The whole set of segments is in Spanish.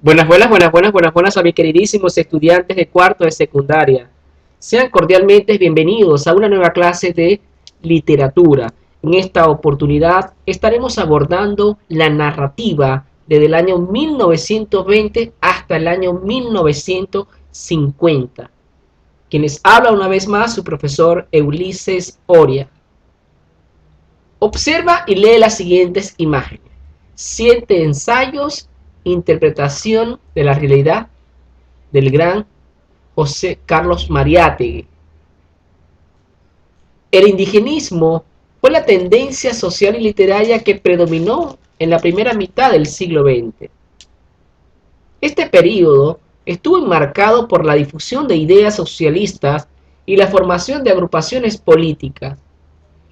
Buenas a mis queridísimos estudiantes de cuarto de secundaria. Sean cordialmente bienvenidos a una nueva clase de literatura. En esta oportunidad estaremos abordando la narrativa desde el año 1920 hasta el año 1950. Quienes habla una vez más su profesor Ulises Oria. Observa y lee las siguientes imágenes. 7 ensayos, interpretación de la realidad del gran José Carlos Mariátegui. El indigenismo fue la tendencia social y literaria que predominó en la primera mitad del siglo XX. Este periodo estuvo enmarcado por la difusión de ideas socialistas y la formación de agrupaciones políticas.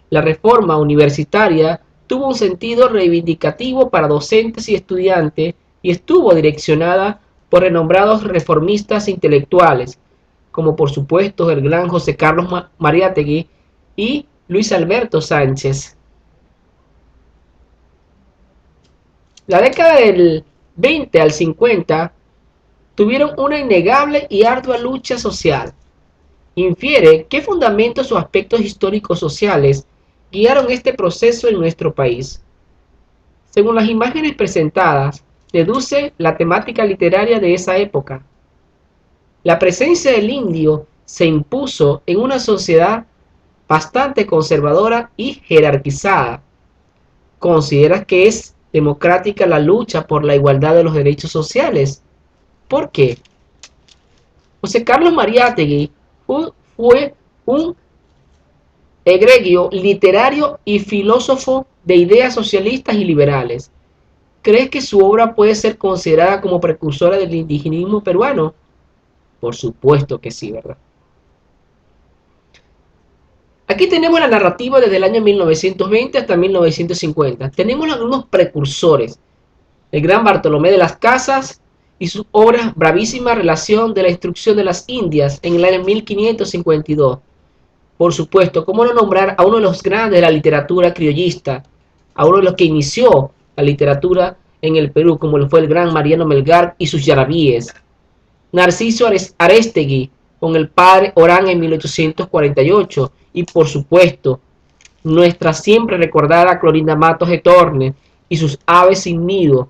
La reforma universitaria tuvo un sentido reivindicativo para docentes y estudiantes y estuvo direccionada por renombrados reformistas intelectuales, como por supuesto el gran José Carlos Mariátegui y Luis Alberto Sánchez. La década del 20 al 50 tuvieron una innegable y ardua lucha social. Infiere qué fundamentos o aspectos históricos sociales guiaron este proceso en nuestro país. Según las imágenes presentadas, deduce la temática literaria de esa época. La presencia del indio se impuso en una sociedad bastante conservadora y jerarquizada. ¿Consideras que es democrática la lucha por la igualdad de los derechos sociales? ¿Por qué? José Carlos Mariátegui fue un egregio literario y filósofo de ideas socialistas y liberales. ¿Crees que su obra puede ser considerada como precursora del indigenismo peruano? Por supuesto que sí, ¿verdad? Aquí tenemos la narrativa desde el año 1920 hasta 1950. Tenemos algunos precursores. El gran Bartolomé de las Casas y su obra Bravísima Relación de la Instrucción de las Indias en el año 1552. Por supuesto, ¿cómo no nombrar a uno de los grandes de la literatura criollista, a uno de los que inició la literatura en el Perú, como lo fue el gran Mariano Melgar y sus yarabíes? Narciso Arestegui, con el padre Orán en 1848, y por supuesto, nuestra siempre recordada Clorinda Matos de Tormes y sus aves sin nido.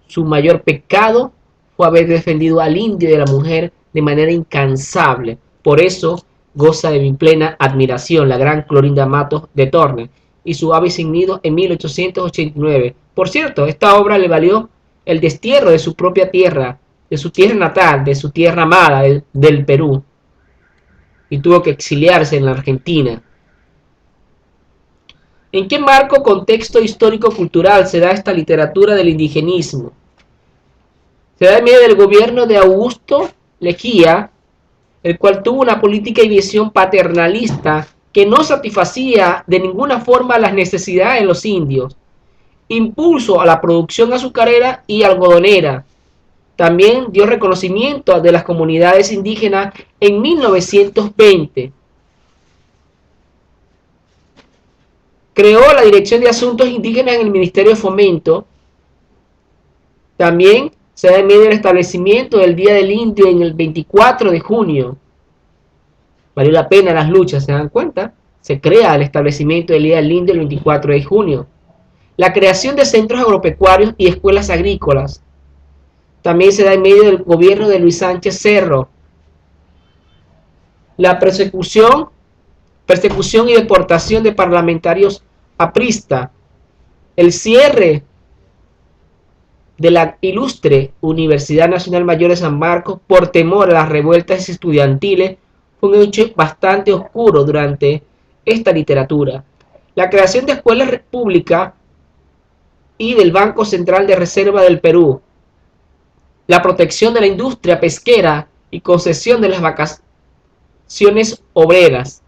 Su mayor pecado fue haber defendido al indio y a la mujer de manera incansable. Por eso goza de mi plena admiración la gran Clorinda Matos de Tormes y su ave sin nido en 1889. Por cierto, esta obra le valió el destierro de su propia tierra, de su tierra natal, de su tierra amada, del Perú, y tuvo que exiliarse en la Argentina. ¿En qué marco, contexto histórico-cultural se da esta literatura del indigenismo? Se da en medio del gobierno de Augusto Leguía, el cual tuvo una política y visión paternalista que no satisfacía de ninguna forma las necesidades de los indios. Impulso a la producción azucarera y algodonera. También dio reconocimiento de las comunidades indígenas en 1920. Creó la Dirección de Asuntos Indígenas en el Ministerio de Fomento. También se da en medio del establecimiento del Día del Indio en el 24 de junio. Valió la pena las luchas, ¿se dan cuenta? Se crea el establecimiento del Día del Indio el 24 de junio. La creación de centros agropecuarios y escuelas agrícolas. También se da en medio del gobierno de Luis Sánchez Cerro. La persecución y deportación de parlamentarios apristas. El cierre de la ilustre Universidad Nacional Mayor de San Marcos por temor a las revueltas estudiantiles fue un hecho bastante oscuro durante esta literatura. La creación de escuelas públicas y del Banco Central de Reserva del Perú. La protección de la industria pesquera y concesión de las vacaciones obreras.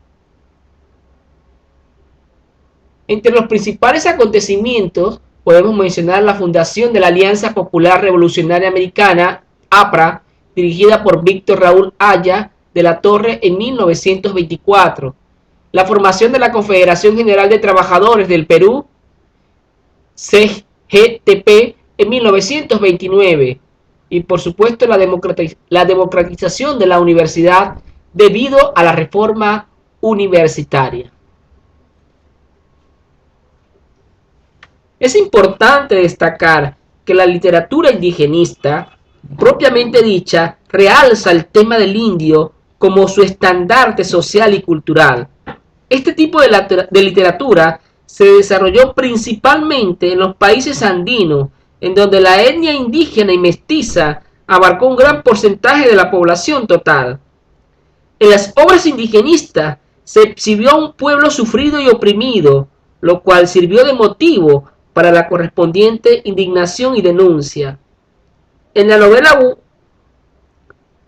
Entre los principales acontecimientos podemos mencionar la fundación de la Alianza Popular Revolucionaria Americana, APRA, dirigida por Víctor Raúl Haya de la Torre en 1924, la formación de la Confederación General de Trabajadores del Perú, CGTP, en 1929, y por supuesto la democratización de la universidad debido a la reforma universitaria. Es importante destacar que la literatura indigenista, propiamente dicha, realza el tema del indio como su estandarte social y cultural. Este tipo de literatura se desarrolló principalmente en los países andinos, en donde la etnia indígena y mestiza abarcó un gran porcentaje de la población total. En las obras indigenistas se exhibió a un pueblo sufrido y oprimido, lo cual sirvió de motivo para la correspondiente indignación y denuncia. En la novela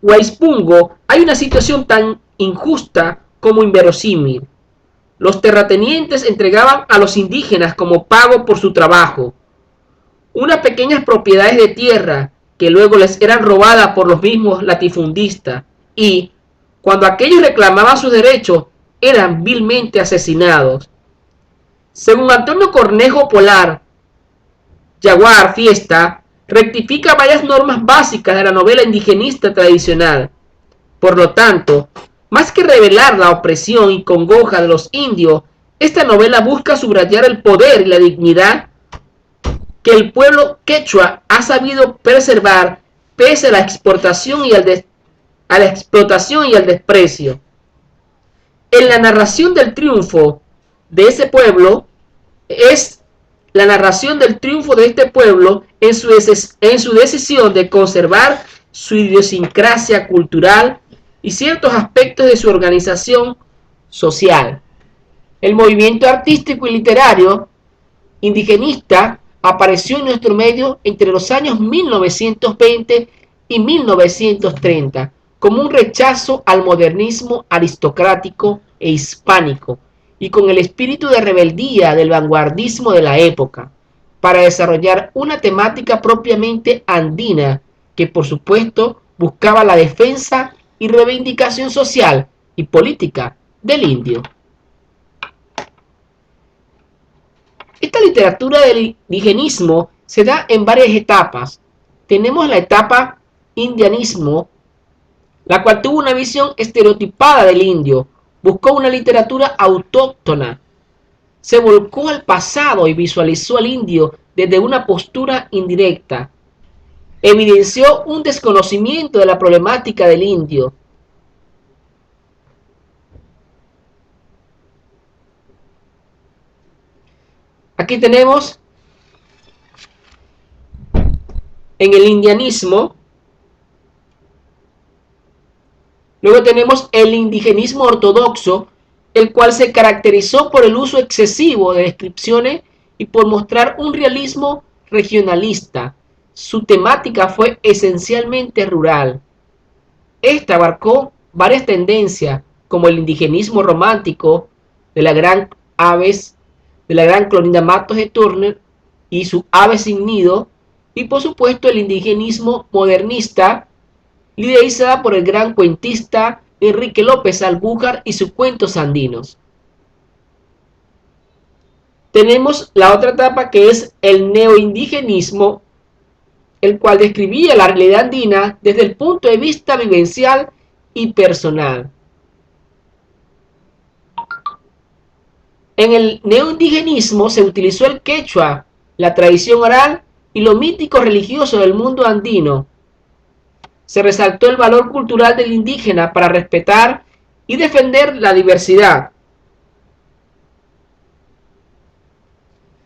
Huaypungo hay una situación tan injusta como inverosímil. Los terratenientes entregaban a los indígenas como pago por su trabajo unas pequeñas propiedades de tierra que luego les eran robadas por los mismos latifundistas y, cuando aquellos reclamaban sus derechos, eran vilmente asesinados. Según Antonio Cornejo Polar, Jaguar Fiesta rectifica varias normas básicas de la novela indigenista tradicional. Por lo tanto, más que revelar la opresión y congoja de los indios, esta novela busca subrayar el poder y la dignidad que el pueblo quechua ha sabido preservar pese a la explotación y al desprecio. En la narración del triunfo de ese pueblo es la narración del triunfo de este pueblo en su decisión de conservar su idiosincrasia cultural y ciertos aspectos de su organización social. El movimiento artístico y literario indigenista apareció en nuestro medio entre los años 1920 y 1930 como un rechazo al modernismo aristocrático e hispánico y con el espíritu de rebeldía del vanguardismo de la época, para desarrollar una temática propiamente andina que por supuesto buscaba la defensa y reivindicación social y política del indio. Esta literatura del indigenismo se da en varias etapas. Tenemos la etapa indianismo, la cual tuvo una visión estereotipada del indio, buscó una literatura autóctona, se volcó al pasado y visualizó al indio desde una postura indirecta, evidenció un desconocimiento de la problemática del indio. Aquí tenemos en el indianismo, luego tenemos el indigenismo ortodoxo, el cual se caracterizó por el uso excesivo de descripciones y por mostrar un realismo regionalista. Su temática fue esencialmente rural. Esta abarcó varias tendencias, como el indigenismo romántico de la gran Clorinda Matos de Turner y su Ave sin nido, y por supuesto el indigenismo modernista, liderizada por el gran cuentista Enrique López Albújar y sus cuentos andinos. Tenemos la otra etapa que es el neoindigenismo, el cual describía la realidad andina desde el punto de vista vivencial y personal. En el neoindigenismo se utilizó el quechua, la tradición oral y lo mítico religioso del mundo andino. Se resaltó el valor cultural del indígena para respetar y defender la diversidad.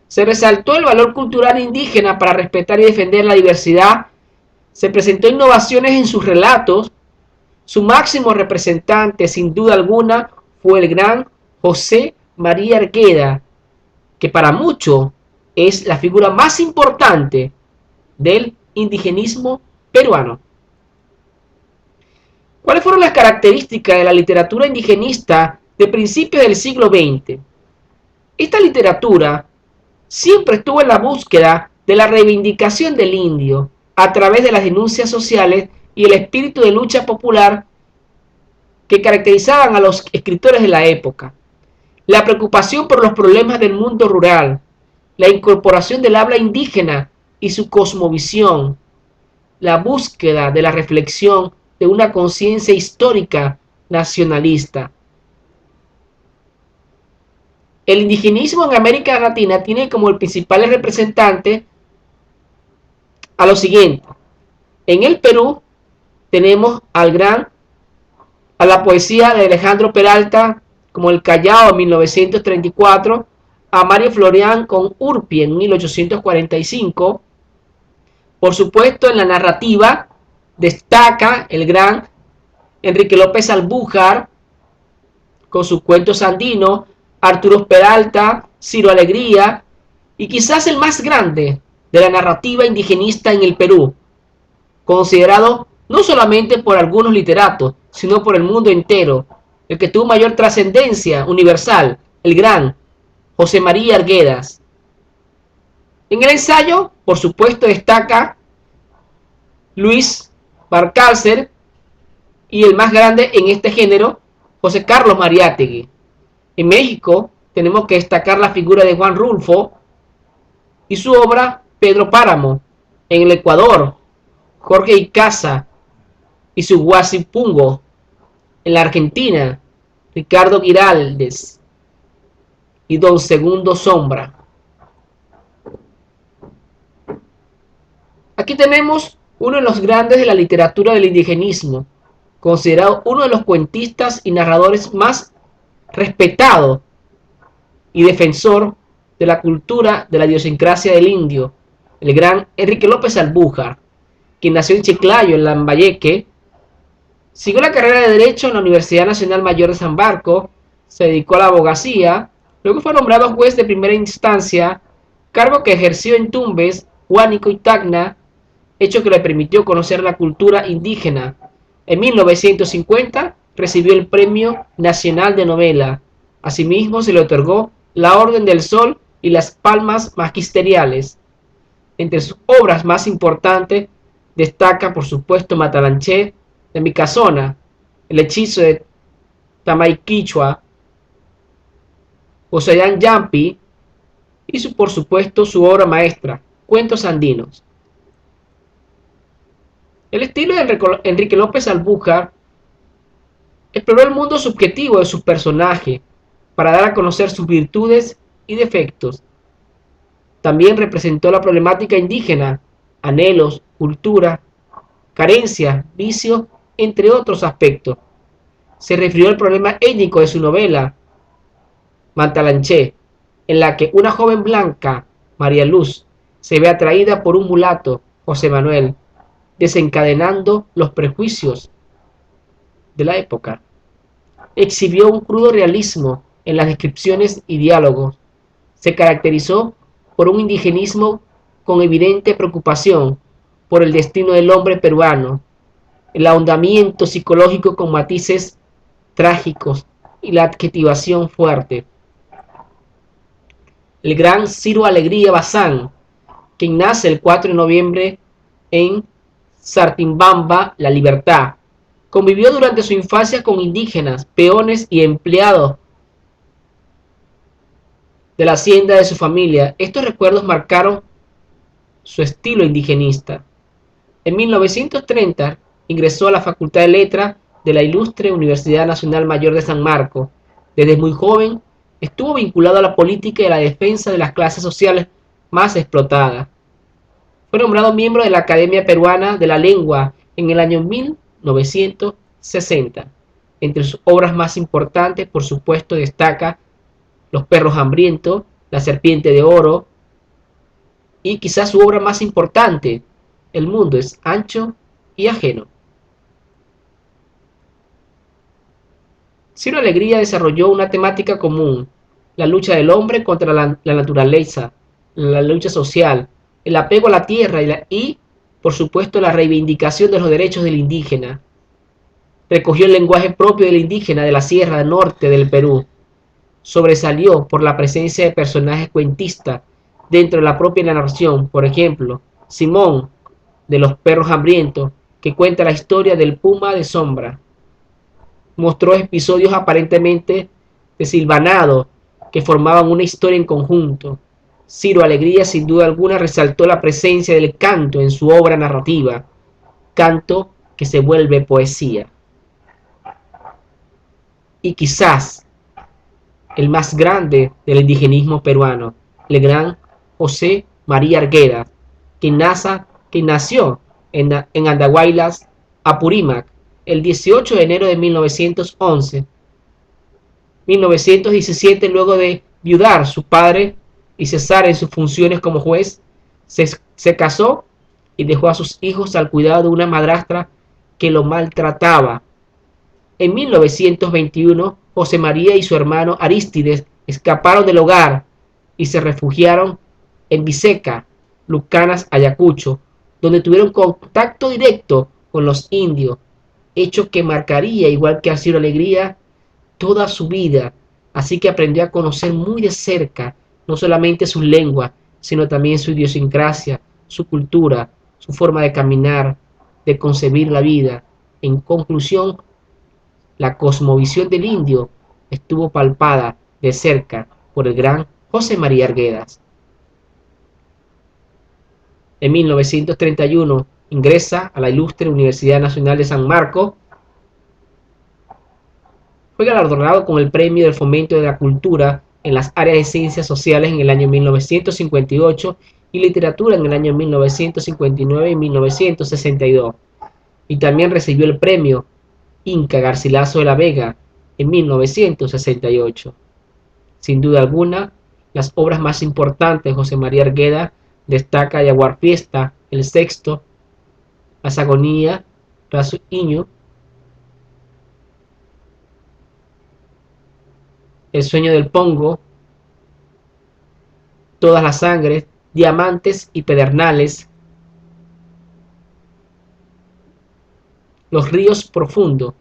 Se resaltó el valor cultural indígena para respetar y defender la diversidad. Se presentó innovaciones en sus relatos. Su máximo representante, sin duda alguna, fue el gran José María Argueda, que para muchos es la figura más importante del indigenismo peruano. ¿Cuáles fueron las características de la literatura indigenista de principios del siglo XX? Esta literatura siempre estuvo en la búsqueda de la reivindicación del indio a través de las denuncias sociales y el espíritu de lucha popular que caracterizaban a los escritores de la época. La preocupación por los problemas del mundo rural, la incorporación del habla indígena y su cosmovisión, la búsqueda de la reflexión de una conciencia histórica nacionalista. El indigenismo en América Latina tiene como el principal representante a lo siguiente. En el Perú tenemos a la poesía de Alejandro Peralta, como El Callao en 1934, a Mario Florián con Urpi en 1845. Por supuesto, en la narrativa destaca el gran Enrique López Albújar con sus cuentos andinos, Arturo Peralta, Ciro Alegría, y quizás el más grande de la narrativa indigenista en el Perú, considerado no solamente por algunos literatos, sino por el mundo entero, el que tuvo mayor trascendencia universal, el gran José María Arguedas. En el ensayo, por supuesto, destaca Luis Barcárcer y el más grande en este género, José Carlos Mariátegui. En México tenemos que destacar la figura de Juan Rulfo y su obra Pedro Páramo. En el Ecuador, Jorge Icaza y su Guasipungo. En la Argentina, Ricardo Giraldes y Don Segundo Sombra. Aquí tenemos uno de los grandes de la literatura del indigenismo, considerado uno de los cuentistas y narradores más respetado y defensor de la cultura de la idiosincrasia del indio, el gran Enrique López Albújar, quien nació en Chiclayo, en Lambayeque. Siguió la carrera de Derecho en la Universidad Nacional Mayor de San Marcos, se dedicó a la abogacía, luego fue nombrado juez de primera instancia, cargo que ejerció en Tumbes, Huánico y Tacna, hecho que le permitió conocer la cultura indígena. En 1950 recibió el Premio Nacional de Novela. Asimismo se le otorgó la Orden del Sol y las Palmas Magisteriales. Entre sus obras más importantes destaca, por supuesto, Matalanché de mi casona, El hechizo de Tamaiquichua, Osayán Yampi y, por supuesto, su obra maestra, Cuentos Andinos. El estilo de Enrique López Albújar exploró el mundo subjetivo de sus personajes para dar a conocer sus virtudes y defectos. También representó la problemática indígena, anhelos, cultura, carencias, vicios, entre otros aspectos. Se refirió al problema étnico de su novela, Matalanché, en la que una joven blanca, María Luz, se ve atraída por un mulato, José Manuel, desencadenando los prejuicios de la época. Exhibió un crudo realismo en las descripciones y diálogos. Se caracterizó por un indigenismo con evidente preocupación por el destino del hombre peruano, el ahondamiento psicológico con matices trágicos y la adjetivación fuerte. El gran Ciro Alegría Bazán, quien nace el 4 de noviembre en Sartimbamba, La Libertad, convivió durante su infancia con indígenas, peones y empleados de la hacienda de su familia. Estos recuerdos marcaron su estilo indigenista. En 1930 ingresó a la Facultad de Letras de la Ilustre Universidad Nacional Mayor de San Marcos. Desde muy joven estuvo vinculado a la política y a la defensa de las clases sociales más explotadas. Fue nombrado miembro de la Academia Peruana de la Lengua en el año 1960. Entre sus obras más importantes, por supuesto, destaca Los perros hambrientos, La serpiente de oro, y quizás su obra más importante, El mundo es ancho y ajeno. Ciro Alegría desarrolló una temática común: la lucha del hombre contra la naturaleza, la lucha social, el apego a la tierra y, por supuesto, la reivindicación de los derechos del indígena. Recogió el lenguaje propio del indígena de la Sierra Norte del Perú. Sobresalió por la presencia de personajes cuentistas dentro de la propia narración. Por ejemplo, Simón, de Los perros hambrientos, que cuenta la historia del puma de sombra. Mostró episodios aparentemente desilvanados que formaban una historia en conjunto. Ciro Alegría, sin duda alguna, resaltó la presencia del canto en su obra narrativa. canto que se vuelve poesía. Y quizás el más grande del indigenismo peruano, el gran José María Arguedas, que nació en Andahuaylas, Apurímac, el 18 de enero de 1917, luego de viudar su padre y cesar en sus funciones como juez, se casó y dejó a sus hijos al cuidado de una madrastra que lo maltrataba. En 1921, José María y su hermano Arístides escaparon del hogar y se refugiaron en Viseca, Lucanas, Ayacucho, donde tuvieron contacto directo con los indios, hecho que marcaría, igual que Alciro Alegría, toda su vida. Así que aprendió a conocer muy de cerca no solamente su lengua, sino también su idiosincrasia, su cultura, su forma de caminar, de concebir la vida. En conclusión, la cosmovisión del indio estuvo palpada de cerca por el gran José María Arguedas. En 1931 ingresa a la Ilustre Universidad Nacional de San Marcos. Fue galardonado con el Premio del Fomento de la Cultura en las áreas de Ciencias Sociales en el año 1958 y Literatura en el año 1959 y 1962. Y también recibió el Premio Inca Garcilaso de la Vega en 1968. Sin duda alguna, las obras más importantes de José María Arguedas destaca Yaguar Fiesta, El Sexto, Las Agonías, Razo Iño, El Sueño del Pongo, Todas las Sangres, Diamantes y Pedernales, Los Ríos Profundos.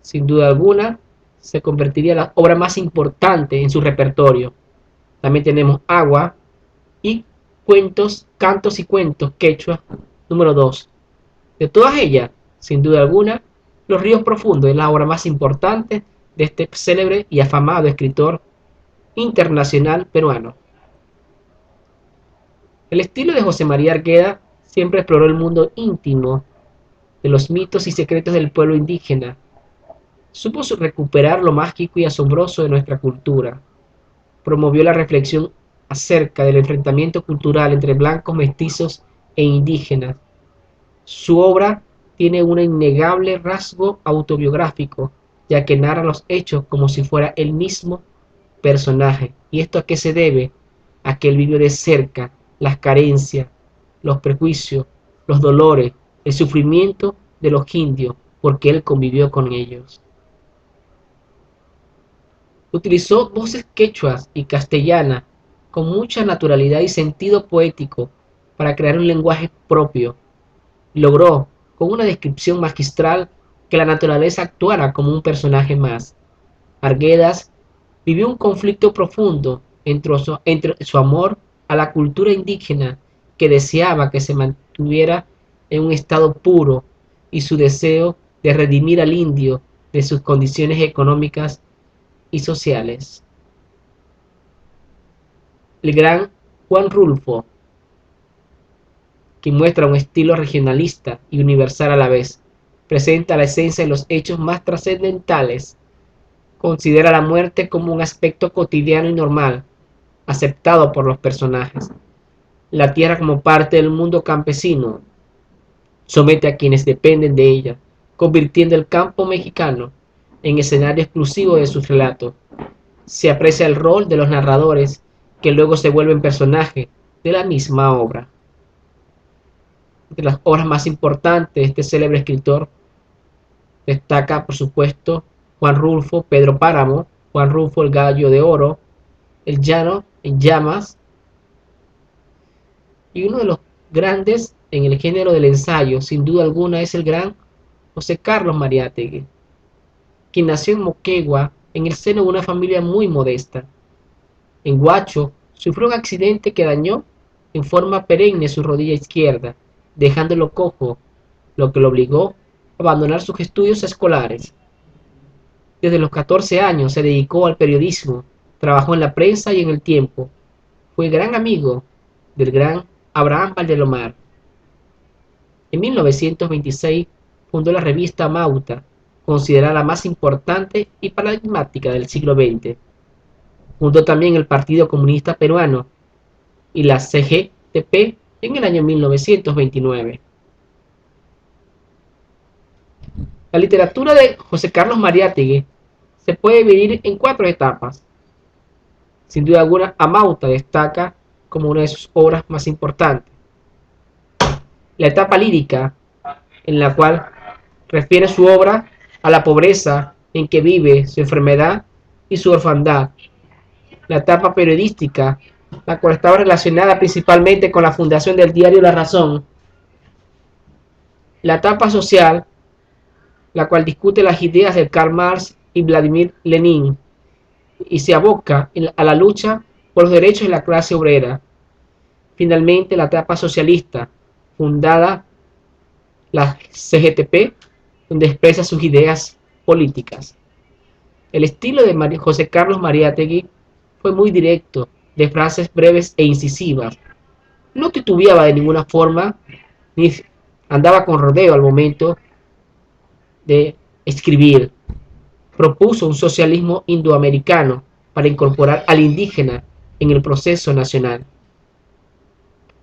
Sin duda alguna, se convertiría en la obra más importante en su repertorio. También tenemos Agua y Cuentos, Cantos y Cuentos Quechua número 2. De todas ellas, sin duda alguna, Los Ríos Profundos es la obra más importante de este célebre y afamado escritor internacional peruano. El estilo de José María Arguedas siempre exploró el mundo íntimo de los mitos y secretos del pueblo indígena. Supo recuperar lo mágico y asombroso de nuestra cultura. Promovió la reflexión acerca del enfrentamiento cultural entre blancos, mestizos e indígenas. Su obra tiene un innegable rasgo autobiográfico, ya que narra los hechos como si fuera el mismo personaje. ¿Y esto a qué se debe? A que él vivió de cerca las carencias, los prejuicios, los dolores, el sufrimiento de los indios, porque él convivió con ellos. Utilizó voces quechuas y castellanas con mucha naturalidad y sentido poético para crear un lenguaje propio. Logró, con una descripción magistral, que la naturaleza actuara como un personaje más. Arguedas vivió un conflicto profundo entre su amor a la cultura indígena, que deseaba que se mantuviera en un estado puro, y su deseo de redimir al indio de sus condiciones económicas y sociales. El gran Juan Rulfo, que muestra un estilo regionalista y universal a la vez, presenta la esencia de los hechos más trascendentales, considera la muerte como un aspecto cotidiano y normal, aceptado por los personajes. La tierra como parte del mundo campesino, somete a quienes dependen de ella, convirtiendo el campo mexicano en escenario exclusivo de sus relatos. Se aprecia el rol de los narradores, que luego se vuelven personajes de la misma obra. Entre las obras más importantes de este célebre escritor destaca, por supuesto, Juan Rulfo, Pedro Páramo, Juan Rulfo, El Gallo de Oro, El Llano en Llamas, y uno de los grandes en el género del ensayo, sin duda alguna, es el gran José Carlos Mariátegui, quien nació en Moquegua, en el seno de una familia muy modesta. En Huacho, sufrió un accidente que dañó en forma perenne su rodilla izquierda, dejándolo cojo, lo que lo obligó a abandonar sus estudios escolares. Desde los 14 años se dedicó al periodismo, trabajó en la prensa y en El Tiempo. Fue gran amigo del gran Abraham Valdelomar. En 1926 fundó la revista Mauta, considerada la más importante y paradigmática del siglo XX. Fundó también el Partido Comunista Peruano y la CGTP en el año 1929. La literatura de José Carlos Mariátegui se puede dividir en 4 etapas. Sin duda alguna, Amauta destaca como una de sus obras más importantes. La etapa lírica, en la cual refiere su obra a la pobreza en que vive, su enfermedad y su orfandad. La etapa periodística, la cual estaba relacionada principalmente con la fundación del diario La Razón. La etapa social, la cual discute las ideas de Karl Marx y Vladimir Lenin y se aboca a la lucha por los derechos de la clase obrera. Finalmente, la etapa socialista, fundada la CGTP, donde expresa sus ideas políticas. El estilo de José Carlos Mariátegui fue muy directo, de frases breves e incisivas. No titubeaba de ninguna forma, ni andaba con rodeo al momento de escribir. Propuso un socialismo indoamericano para incorporar al indígena en el proceso nacional.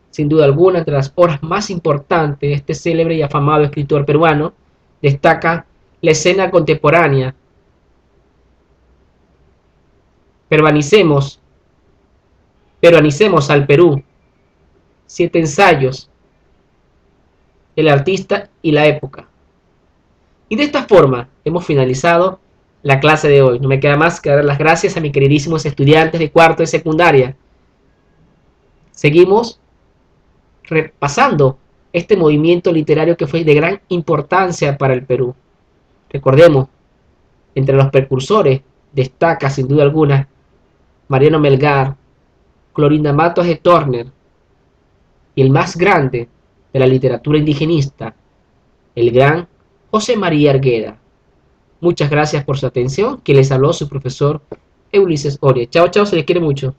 Sin duda alguna, entre las obras más importantes de este célebre y afamado escritor peruano, destaca la escena contemporánea. Peruanicemos al Perú. 7 ensayos. El artista y la época. Y de esta forma hemos finalizado la clase de hoy. No me queda más que dar las gracias a mis queridísimos estudiantes de cuarto de secundaria. Seguimos repasando este movimiento literario que fue de gran importancia para el Perú. Recordemos, entre los precursores destaca sin duda alguna Mariano Melgar, Clorinda Matos de Torner y el más grande de la literatura indigenista, el gran José María Argueda. Muchas gracias por su atención, que les habló su profesor Ulises Oria. Chao, chao, se les quiere mucho.